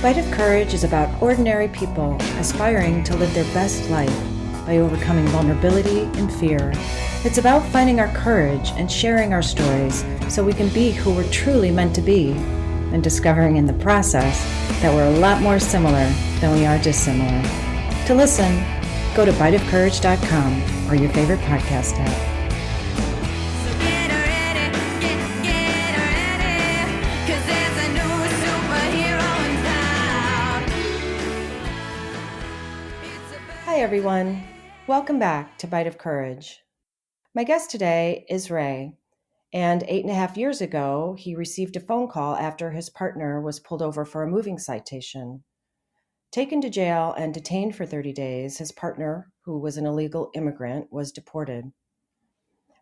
Bite of Courage is about ordinary people aspiring to live their best life by overcoming vulnerability and fear. It's about finding our courage and sharing our stories so we can be who we're truly meant to be, and discovering in the process that we're a lot more similar than we are dissimilar. To listen, go to biteofcourage.com or your favorite podcast app. Hi everyone, welcome back to Bite of Courage. My guest today is Ray, and 8.5 years ago, he received a phone call after his partner was pulled over for a moving citation. Taken to jail and detained for 30 days, his partner, who was an illegal immigrant, was deported.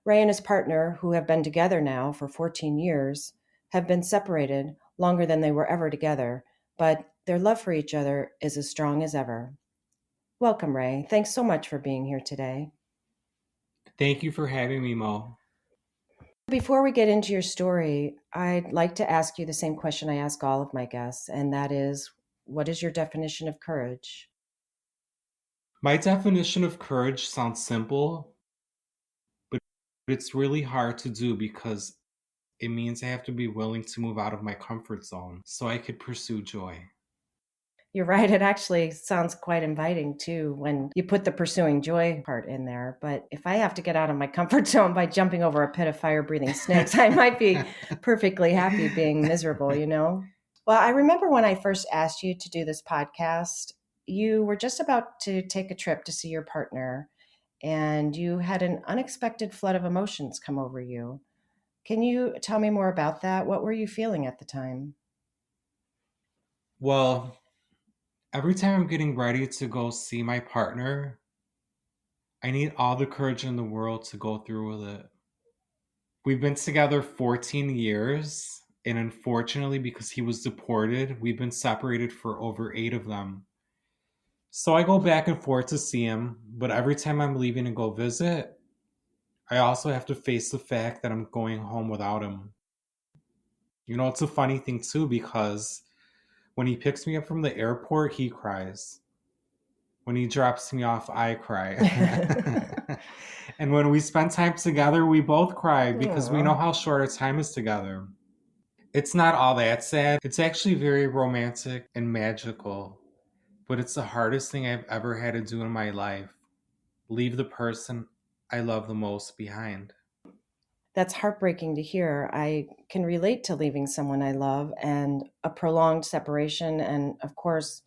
Ray and his partner, who have been together now for 14 years, have been separated longer than they were ever together, but their love for each other is as strong as ever. Welcome, Ray. Thanks so much for being here today. Thank you for having me, Mo. Before we get into your story, I'd like to ask you the same question I ask all of my guests, and that is, what is your definition of courage? My definition of courage sounds simple, but it's really hard to do because it means I have to be willing to move out of my comfort zone so I could pursue joy. You're right. It actually sounds quite inviting, too, when you put the pursuing joy part in there. But if I have to get out of my comfort zone by jumping over a pit of fire-breathing snakes, I might be perfectly happy being miserable, you know? Well, I remember when I first asked you to do this podcast, you were just about to take a trip to see your partner, and you had an unexpected flood of emotions come over you. Can you tell me more about that? What were you feeling at the time? Well, every time I'm getting ready to go see my partner, I need all the courage in the world to go through with it. We've been together 14 years, and unfortunately, because he was deported, we've been separated for over 8 of them. So I go back and forth to see him, but every time I'm leaving to go visit, I also have to face the fact that I'm going home without him. You know, it's a funny thing too because when he picks me up from the airport, he cries. When he drops me off, I cry. And when we spend time together, we both cry because we know how short our time is together. It's not all that sad. It's actually very romantic and magical, but it's the hardest thing I've ever had to do in my life. Leave the person I love the most behind. That's heartbreaking to hear. I can relate to leaving someone I love, and a prolonged separation. And of course,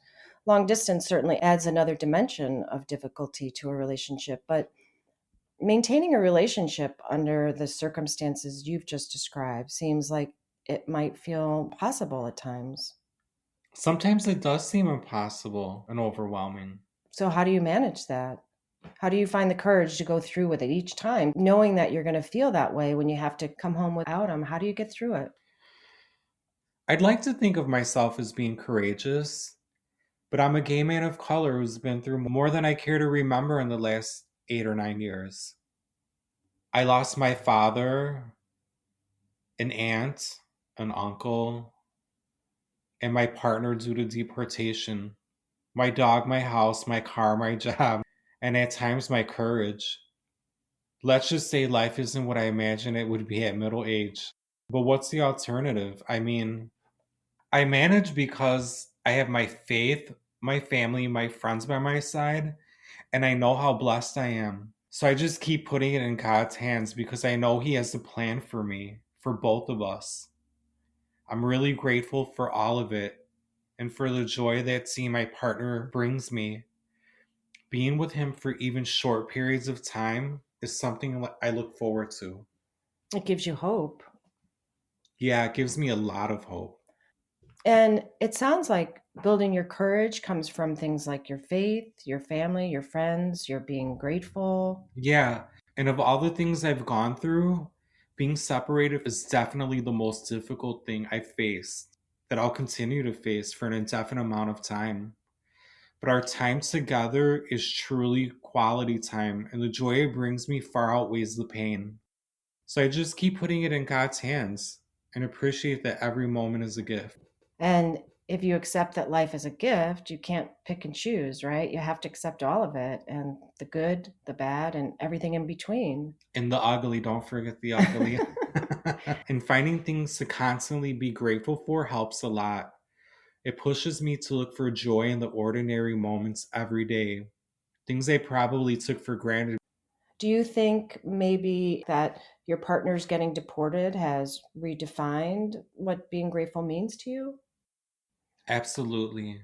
long distance certainly adds another dimension of difficulty to a relationship. But maintaining a relationship under the circumstances you've just described seems like it might feel possible at times. Sometimes it does seem impossible and overwhelming. So, how do you manage that? How do you find the courage to go through with it each time, knowing that you're going to feel that way when you have to come home without them? How do you get through it? I'd like to think of myself as being courageous, but I'm a gay man of color who's been through more than I care to remember in the last 8 or 9 years. I lost my father, an aunt, an uncle, and my partner due to deportation. My dog, my house, my car, my job, and at times my courage. Let's just say life isn't what I imagined it would be at middle age. But what's the alternative? I mean, I manage because I have my faith, my family, my friends by my side, and I know how blessed I am. So I just keep putting it in God's hands because I know He has a plan for me, for both of us. I'm really grateful for all of it and for the joy that seeing my partner brings me. Being with him for even short periods of time is something I look forward to. It gives you hope. Yeah, it gives me a lot of hope. And it sounds like building your courage comes from things like your faith, your family, your friends, your being grateful. Yeah, and of all the things I've gone through, being separated is definitely the most difficult thing I've faced, that I'll continue to face for an indefinite amount of time. But our time together is truly quality time, and the joy it brings me far outweighs the pain. So I just keep putting it in God's hands and appreciate that every moment is a gift. And If you accept that life is a gift, you can't pick and choose, right? You have to accept all of it, and the good, the bad, and everything in between. And the ugly, don't forget the ugly. And finding things to constantly be grateful for helps a lot. It pushes me to look for joy in the ordinary moments every day, things I probably took for granted. Do you think maybe that your partner's getting deported has redefined what being grateful means to you? Absolutely.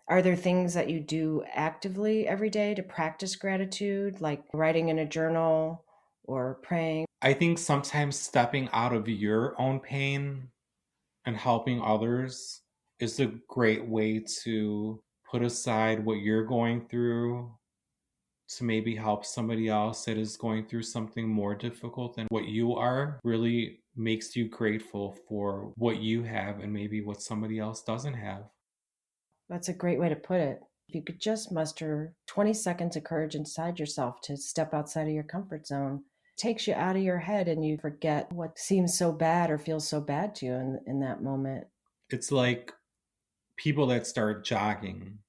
Are there things that you do actively every day to practice gratitude, like writing in a journal or praying? I think sometimes stepping out of your own pain and helping others is a great way to put aside what you're going through to maybe help somebody else that is going through something more difficult than what you are. Really makes you grateful for what you have and maybe what somebody else doesn't have. That's a great way to put it. If you could just muster 20 seconds of courage inside yourself to step outside of your comfort zone, it takes you out of your head and you forget what seems so bad or feels so bad to you in that moment. It's like people that start jogging.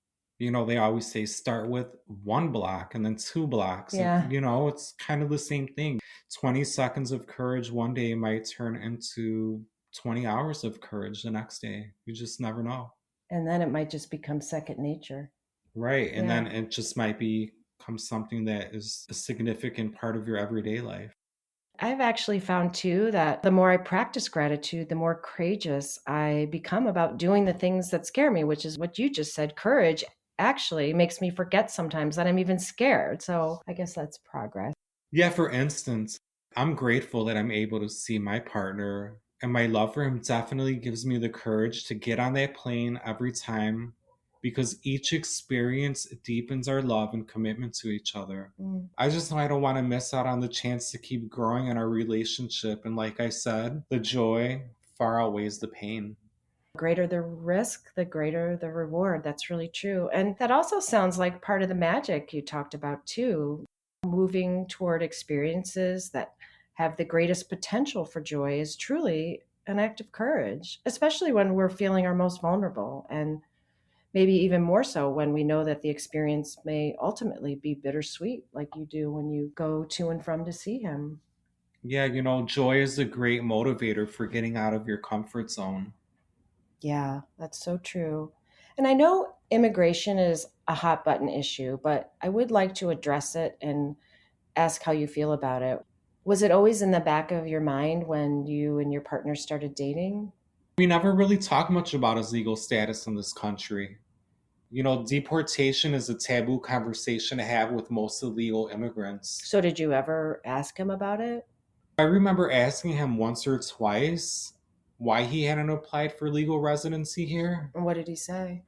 They always say start with one block and then two blocks. And, Yeah. it's kind of the same thing. 20 seconds of courage one day might turn into 20 hours of courage the next day. You just never know. And then it might just become second nature. Right. And Yeah. then it just might become something that is a significant part of your everyday life. I've actually found too that the more I practice gratitude, the more courageous I become about doing the things that scare me, which is what you just said. Courage actually makes me forget sometimes that I'm even scared. So I guess that's progress. Yeah, for instance, I'm grateful that I'm able to see my partner, and my love for him definitely gives me the courage to get on that plane every time because each experience deepens our love and commitment to each other. Mm. I just know I don't want to miss out on the chance to keep growing in our relationship. And like I said, the joy far outweighs the pain. Greater the risk, the greater the reward. That's really true. And that also sounds like part of the magic you talked about too. Moving toward experiences that have the greatest potential for joy is truly an act of courage, especially when we're feeling our most vulnerable, and maybe even more so when we know that the experience may ultimately be bittersweet, like you do when you go to and from to see him. Yeah, joy is a great motivator for getting out of your comfort zone. Yeah, that's so true. And I know immigration is a hot button issue, but I would like to address it and ask how you feel about it. Was it always in the back of your mind when you and your partner started dating? We never really talk much about his legal status in this country. Deportation is a taboo conversation to have with most illegal immigrants. So, did you ever ask him about it? I remember asking him once or twice why he hadn't applied for legal residency here. And what did he say?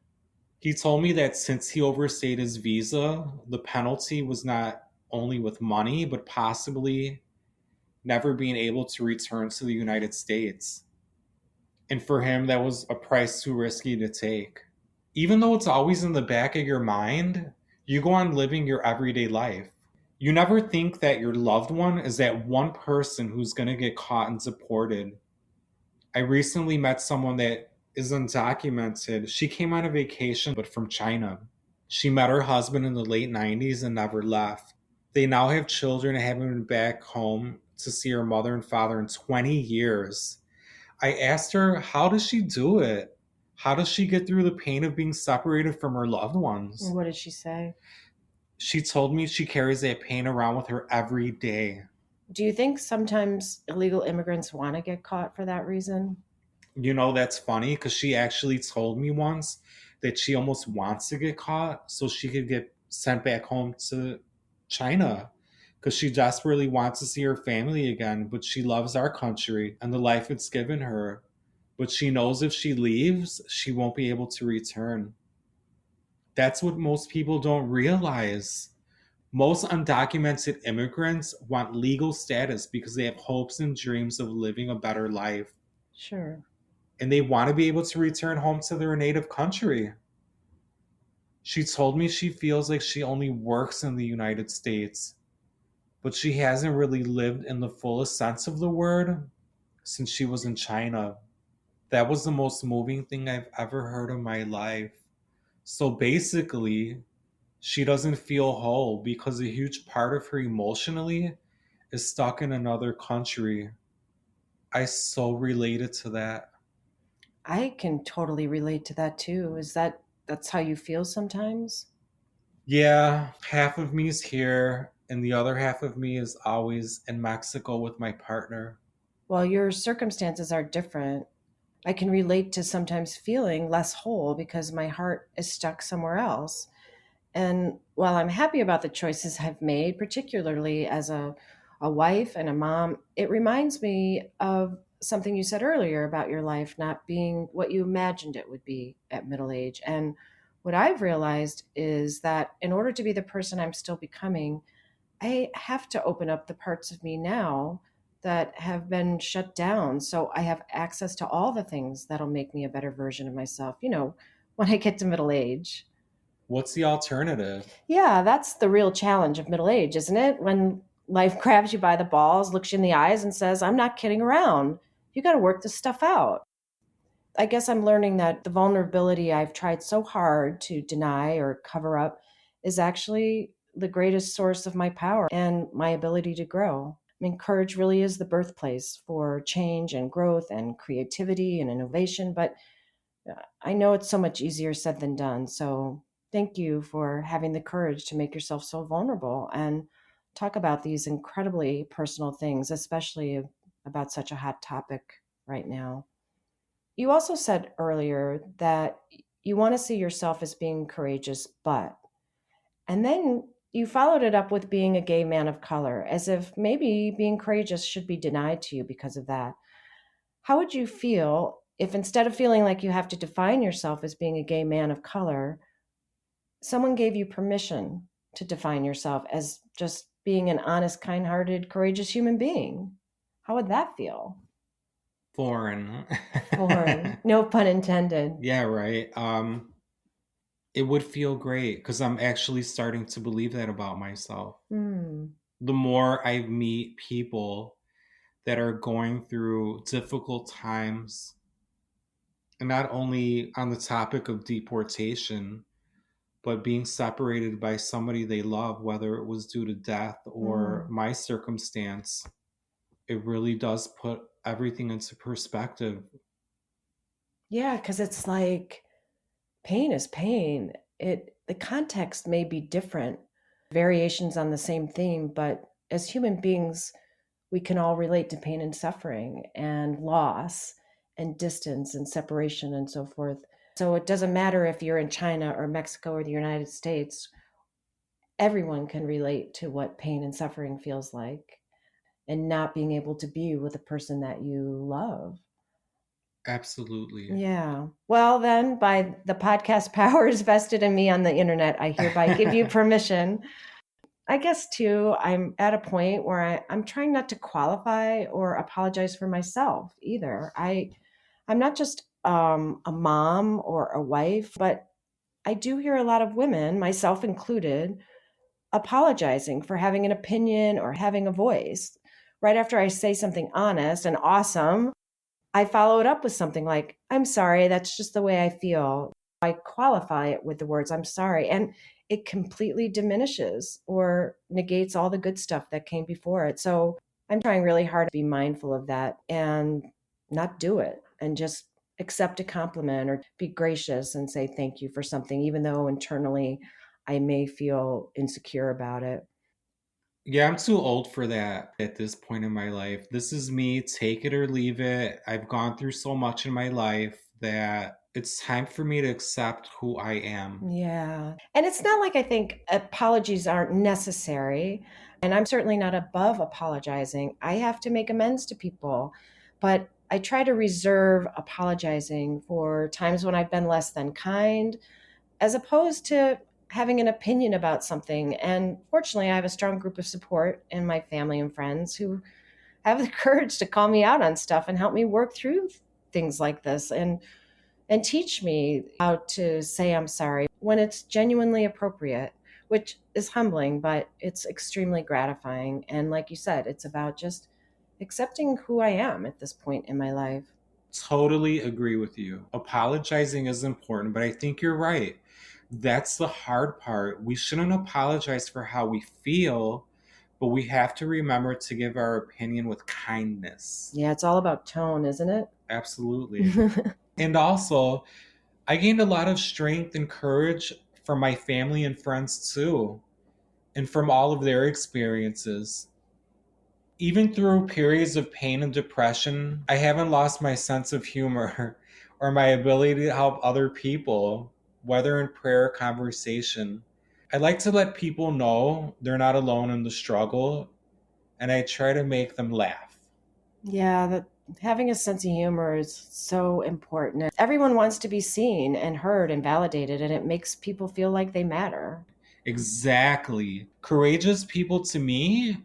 He told me that since he overstayed his visa, the penalty was not only with money, but possibly never being able to return to the United States. And for him, that was a price too risky to take. Even though it's always in the back of your mind, you go on living your everyday life. You never think that your loved one is that one person who's going to get caught and deported. I recently met someone that is undocumented. She came on a vacation, but from China. She met her husband in the late 90s and never left. They now have children and haven't been back home to see her mother and father in 20 years. I asked her, how does she do it? How does she get through the pain of being separated from her loved And ones? what did she say? She told me she carries that pain around with her every day. Do you think sometimes illegal immigrants want to get caught for that reason? That's funny because she actually told me once that she almost wants to get caught so she could get sent back home to China because she desperately wants to see her family again, but she loves our country and the life it's given her. But she knows if she leaves, she won't be able to return. That's what most people don't realize. Most undocumented immigrants want legal status because they have hopes and dreams of living a better life. Sure. And they want to be able to return home to their native country. She told me she feels like she only works in the United States, but she hasn't really lived in the fullest sense of the word since she was in China. That was the most moving thing I've ever heard in my life. So basically, she doesn't feel whole because a huge part of her emotionally is stuck in another country. I so related to that. I can totally relate to that too. That's how you feel sometimes? Yeah, half of me is here, and the other half of me is always in Mexico with my partner. Well, your circumstances are different. I can relate to sometimes feeling less whole because my heart is stuck somewhere else. And while I'm happy about the choices I've made, particularly as a wife and a mom, it reminds me of something you said earlier about your life not being what you imagined it would be at middle age. And what I've realized is that in order to be the person I'm still becoming, I have to open up the parts of me now that have been shut down. So I have access to all the things that'll make me a better version of myself, when I get to middle age. What's the alternative? Yeah, that's the real challenge of middle age, isn't it? When life grabs you by the balls, looks you in the eyes, and says, I'm not kidding around. You got to work this stuff out. I guess I'm learning that the vulnerability I've tried so hard to deny or cover up is actually the greatest source of my power and my ability to grow. I mean, courage really is the birthplace for change and growth and creativity and innovation, but I know it's so much easier said than done. So thank you for having the courage to make yourself so vulnerable and talk about these incredibly personal things, especially about such a hot topic right now. You also said earlier that you want to see yourself as being courageous, but, and then you followed it up with being a gay man of color, as if maybe being courageous should be denied to you because of that. How would you feel if instead of feeling like you have to define yourself as being a gay man of color, someone gave you permission to define yourself as just being an honest, kind hearted, courageous human being? How would that feel? Foreign. Foreign. No pun intended. Yeah, right. It would feel great because I'm actually starting to believe that about myself. Hmm. The more I meet people that are going through difficult times, and not only on the topic of deportation, but being separated by somebody they love, whether it was due to death or Hmm. my circumstance, it really does put everything into perspective. Yeah, because it's like pain is pain. The context may be different, variations on the same theme, but as human beings, we can all relate to pain and suffering and loss and distance and separation and so forth. So it doesn't matter if you're in China or Mexico or the United States, everyone can relate to what pain and suffering feels like and not being able to be with a person that you love. Absolutely. Yeah. Well, then, by the podcast powers vested in me on the internet, I hereby give you permission. I guess, too, I'm at a point where I'm trying not to qualify or apologize for myself either. I'm not just a mom or a wife, but I do hear a lot of women, myself included, apologizing for having an opinion or having a voice. Right after I say something honest and awesome, I follow it up with something like, I'm sorry, that's just the way I feel. I qualify it with the words, I'm sorry. And it completely diminishes or negates all the good stuff that came before it. So I'm trying really hard to be mindful of that and not do it and just accept a compliment or be gracious and say thank you for something, even though internally I may feel insecure about it. Yeah, I'm too old for that at this point in my life. This is me, take it or leave it. I've gone through so much in my life that it's time for me to accept who I am. Yeah. And it's not like I think apologies aren't necessary. And I'm certainly not above apologizing. I have to make amends to people. But I try to reserve apologizing for times when I've been less than kind, as opposed to having an opinion about something. And fortunately, I have a strong group of support in my family and friends who have the courage to call me out on stuff and help me work through things like this. And teach me how to say I'm sorry when it's genuinely appropriate, which is humbling, but it's extremely gratifying. And like you said, it's about just accepting who I am at this point in my life. Totally agree with you. Apologizing is important, but I think you're right. That's the hard part. We shouldn't apologize for how we feel, but we have to remember to give our opinion with kindness. Yeah, it's all about tone, isn't it? Absolutely. And also, I gained a lot of strength and courage from my family and friends too, and from all of their experiences. Even through periods of pain and depression, I haven't lost my sense of humor or my ability to help other people, whether in prayer or conversation. I like to let people know they're not alone in the struggle, and I try to make them laugh. Yeah, that having a sense of humor is so important. Everyone wants to be seen and heard and validated, and it makes people feel like they matter. Exactly. Courageous people to me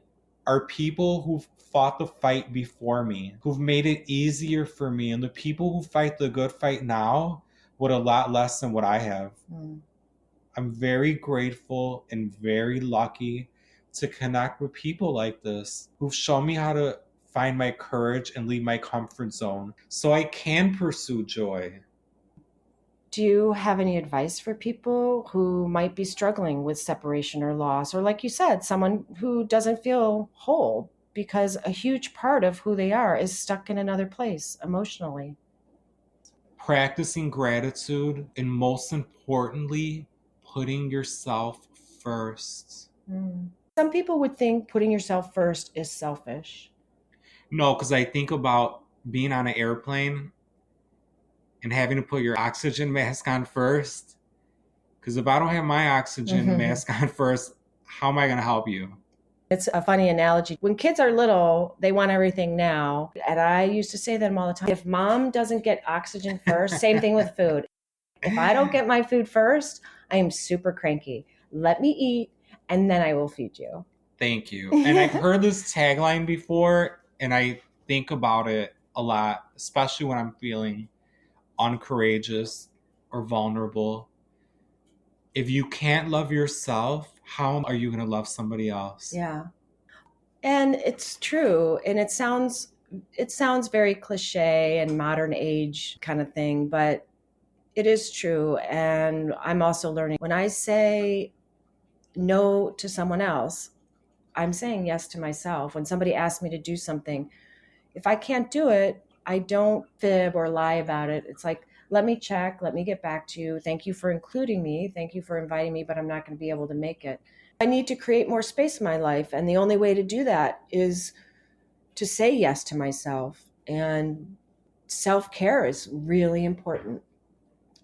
are people who've fought the fight before me, who've made it easier for me, and the people who fight the good fight now with a lot less than what I have. Mm. I'm very grateful and very lucky to connect with people like this who've shown me how to find my courage and leave my comfort zone so I can pursue joy. Do you have any advice for people who might be struggling with separation or loss? Or, like you said, someone who doesn't feel whole because a huge part of who they are is stuck in another place emotionally? Practicing gratitude, and most importantly, putting yourself first. Mm. Some people would think putting yourself first is selfish. No, because I think about being on an airplane and having to put your oxygen mask on first. Because if I don't have my oxygen mask on first, how am I going to help you? It's a funny analogy. When kids are little, they want everything now. And I used to say to them all the time, if mom doesn't get oxygen first, same thing with food. If I don't get my food first, I am super cranky. Let me eat, and then I will feed you. Thank you. And I've heard this tagline before, and I think about it a lot, especially when I'm feeling uncourageous or vulnerable. If you can't love yourself, how are you going to love somebody else? Yeah. And it's true. And it sounds very cliche and modern age kind of thing, but it is true. And I'm also learning when I say no to someone else, I'm saying yes to myself. When somebody asks me to do something, if I can't do it, I don't fib or lie about it. It's like, let me check, let me get back to you. Thank you for including me. Thank you for inviting me, but I'm not going to be able to make it. I need to create more space in my life. And the only way to do that is to say yes to myself. And self care is really important.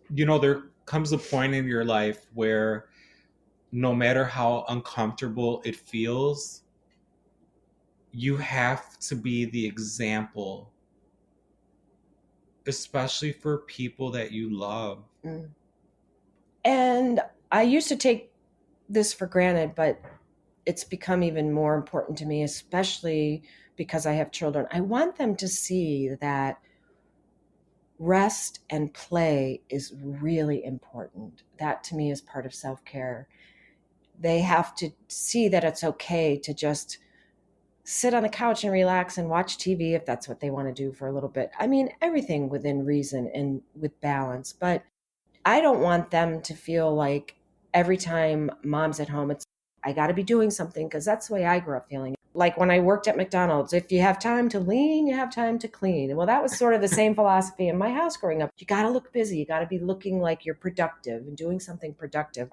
You know, there comes a point in your life where no matter how uncomfortable it feels, you have to be the example, especially for people that you love. Mm. And I used to take this for granted, but it's become even more important to me, especially because I have children. I want them to see that rest and play is really important. That to me is part of self care. They have to see that it's okay to just sit on the couch and relax and watch TV if that's what they want to do for a little bit. I mean, everything within reason and with balance. But I don't want them to feel like every time mom's at home, it's, I got to be doing something because that's the way I grew up feeling. Like when I worked at McDonald's, if you have time to lean, you have time to clean. Well, that was sort of the same philosophy in my house growing up. You got to look busy. You got to be looking like you're productive and doing something productive.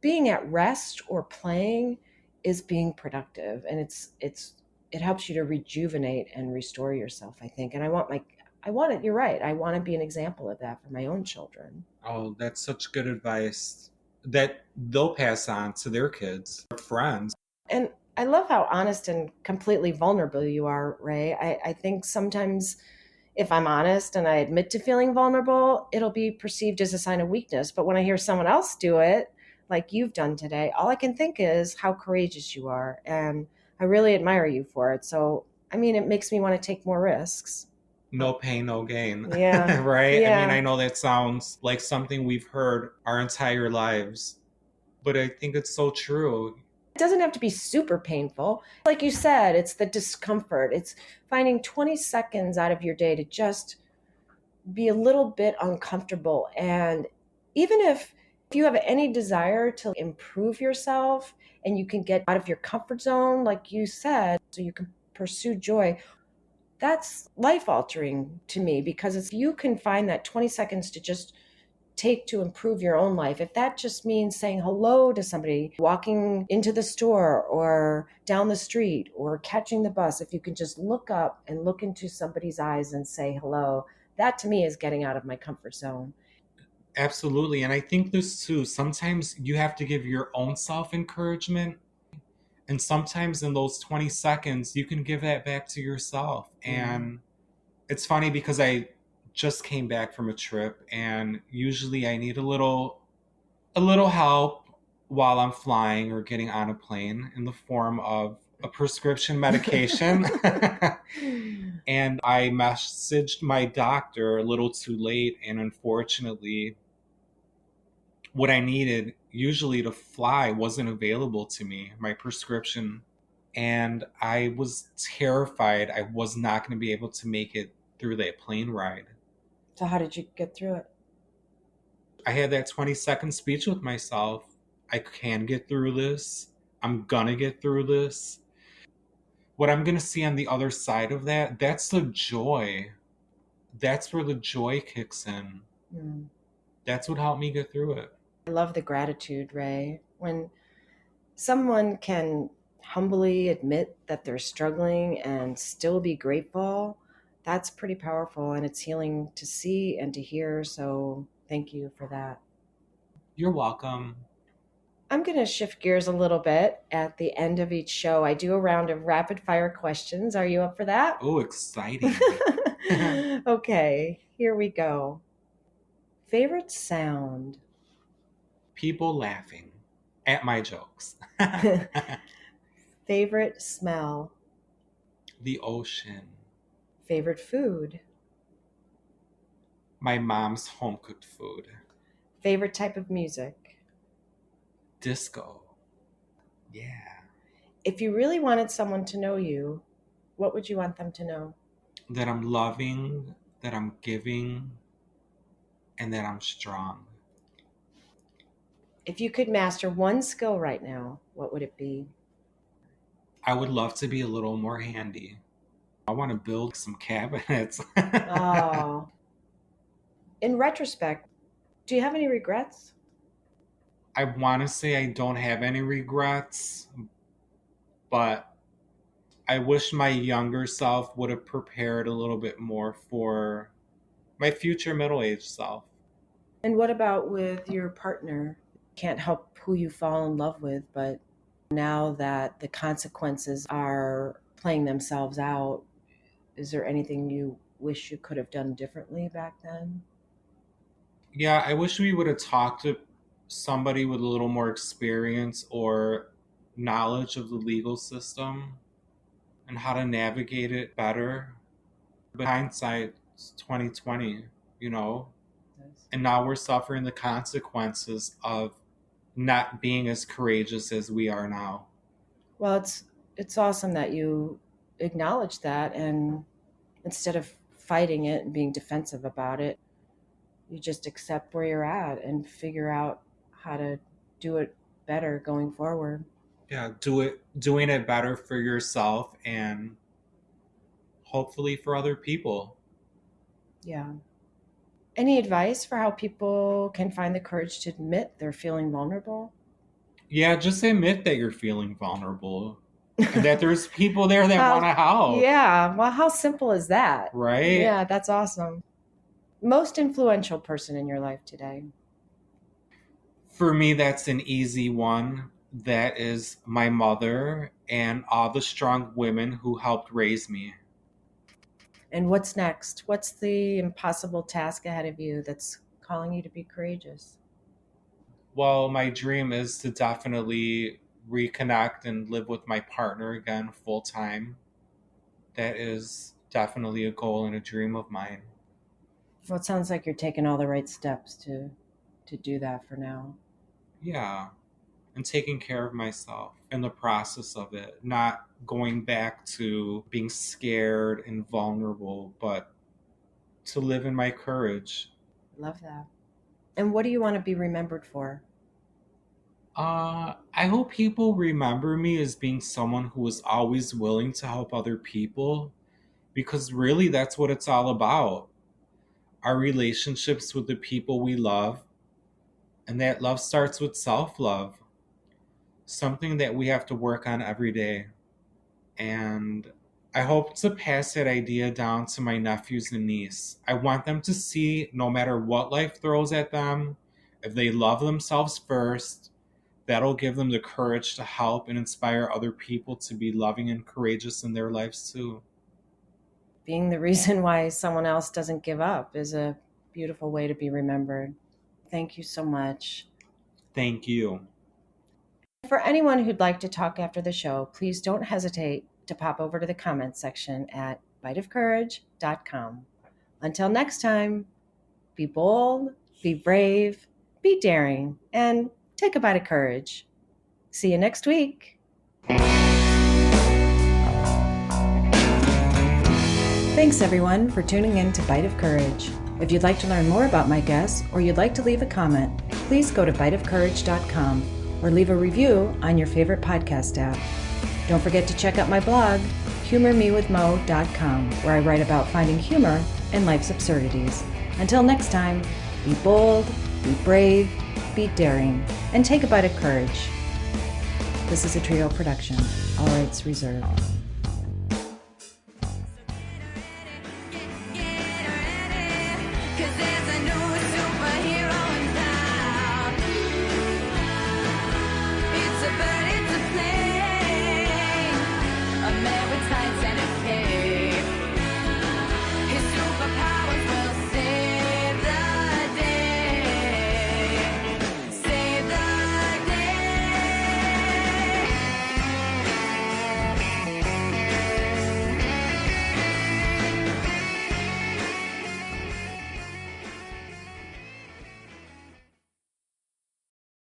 Being at rest or playing is being productive, and it helps you to rejuvenate and restore yourself, I think. And I want it, you're right. I want to be an example of that for my own children. Oh, that's such good advice that they'll pass on to their kids, their friends. And I love how honest and completely vulnerable you are, Ray. I think sometimes if I'm honest and I admit to feeling vulnerable, it'll be perceived as a sign of weakness. But when I hear someone else do it, like you've done today, all I can think is how courageous you are. And I really admire you for it. So, I mean, it makes me want to take more risks. No pain, no gain. Yeah. Right? I mean, I Yeah. know that sounds like something we've heard our entire lives, but I think it's so true. It doesn't have to be super painful. Like you said, it's the discomfort. It's finding 20 seconds out of your day to just be a little bit uncomfortable. And even if you have any desire to improve yourself and you can get out of your comfort zone, like you said, so you can pursue joy, that's life altering to me, because if you can find that 20 seconds to just take to improve your own life, if that just means saying hello to somebody walking into the store or down the street or catching the bus, if you can just look up and look into somebody's eyes and say hello, that to me is getting out of my comfort zone. Absolutely. And I think this too. Sometimes you have to give your own self encouragement. And sometimes in those 20 seconds, you can give that back to yourself. Mm. And it's funny because I just came back from a trip, and usually I need a little help while I'm flying or getting on a plane in the form of a prescription medication. And I messaged my doctor a little too late, and unfortunately, what I needed usually to fly wasn't available to me, my prescription. And I was terrified I was not going to be able to make it through that plane ride. So how did you get through it? I had that 20-second speech with myself. I can get through this. I'm going to get through this. What I'm going to see on the other side of that, that's the joy. That's where the joy kicks in. Mm. That's what helped me get through it. I love the gratitude, Ray. When someone can humbly admit that they're struggling and still be grateful, that's pretty powerful, and it's healing to see and to hear. So thank you for that. You're welcome. I'm going to shift gears a little bit. At the end of each show, I do a round of rapid fire questions. Are you up for that? Oh, exciting. Okay, here we go. Favorite sound? People laughing at my jokes. Favorite smell? The ocean. Favorite food? My mom's home cooked food. Favorite type of music? Disco. Yeah. If you really wanted someone to know you, what would you want them to know? That I'm loving, that I'm giving, and that I'm strong. If you could master one skill right now, what would it be? I would love to be a little more handy. I want to build some cabinets. Oh, in retrospect, do you have any regrets? I want to say I don't have any regrets, but I wish my younger self would have prepared a little bit more for my future middle aged self. And what about with your partner? Can't help who you fall in love with, but now that the consequences are playing themselves out, is there anything you wish you could have done differently back then? Yeah, I wish we would have talked to somebody with a little more experience or knowledge of the legal system and how to navigate it better. But hindsight's 2020, you know, Yes. and now we're suffering the consequences of not being as courageous as we are now. Well, it's awesome that you acknowledge that, and instead of fighting it and being defensive about it, you just accept where you're at and figure out how to do it better going forward. Yeah, doing it better for yourself and hopefully for other people. Yeah. Any advice for how people can find the courage to admit they're feeling vulnerable? Yeah, just admit that you're feeling vulnerable and that there's people there that want How, to help, yeah, well, how simple is that? right? Yeah, that's awesome. Most influential person in your life today? For me, that's an easy one. That is my mother and all the strong women who helped raise me. And what's next? What's the impossible task ahead of you that's calling you to be courageous? Well, my dream is to definitely reconnect and live with my partner again full time. That is definitely a goal and a dream of mine. Well, it sounds like you're taking all the right steps to do that for now. Yeah, and taking care of myself in the process of it, not going back to being scared and vulnerable, but to live in my courage. Love that. And what do you want to be remembered for? I hope people remember me as being someone who was always willing to help other people, because really that's what it's all about. Our relationships with the people we love, and that love starts with self love, something that we have to work on every day. And I hope to pass that idea down to my nephews and niece. I want them to see no matter what life throws at them, if they love themselves first, that'll give them the courage to help and inspire other people to be loving and courageous in their lives too. Being the reason why someone else doesn't give up is a beautiful way to be remembered. Thank you so much. Thank you. For anyone who'd like to talk after the show, please don't hesitate to pop over to the comments section at biteofcourage.com. Until next time, be bold, be brave, be daring, and take a bite of courage. See you next week. Thanks everyone for tuning in to Bite of Courage. If you'd like to learn more about my guests or you'd like to leave a comment, please go to biteofcourage.com or leave a review on your favorite podcast app. Don't forget to check out my blog, humormewithmo.com, where I write about finding humor in life's absurdities. Until next time, be bold, be brave, be daring, and take a bite of courage. This is a Trio production. All rights reserved.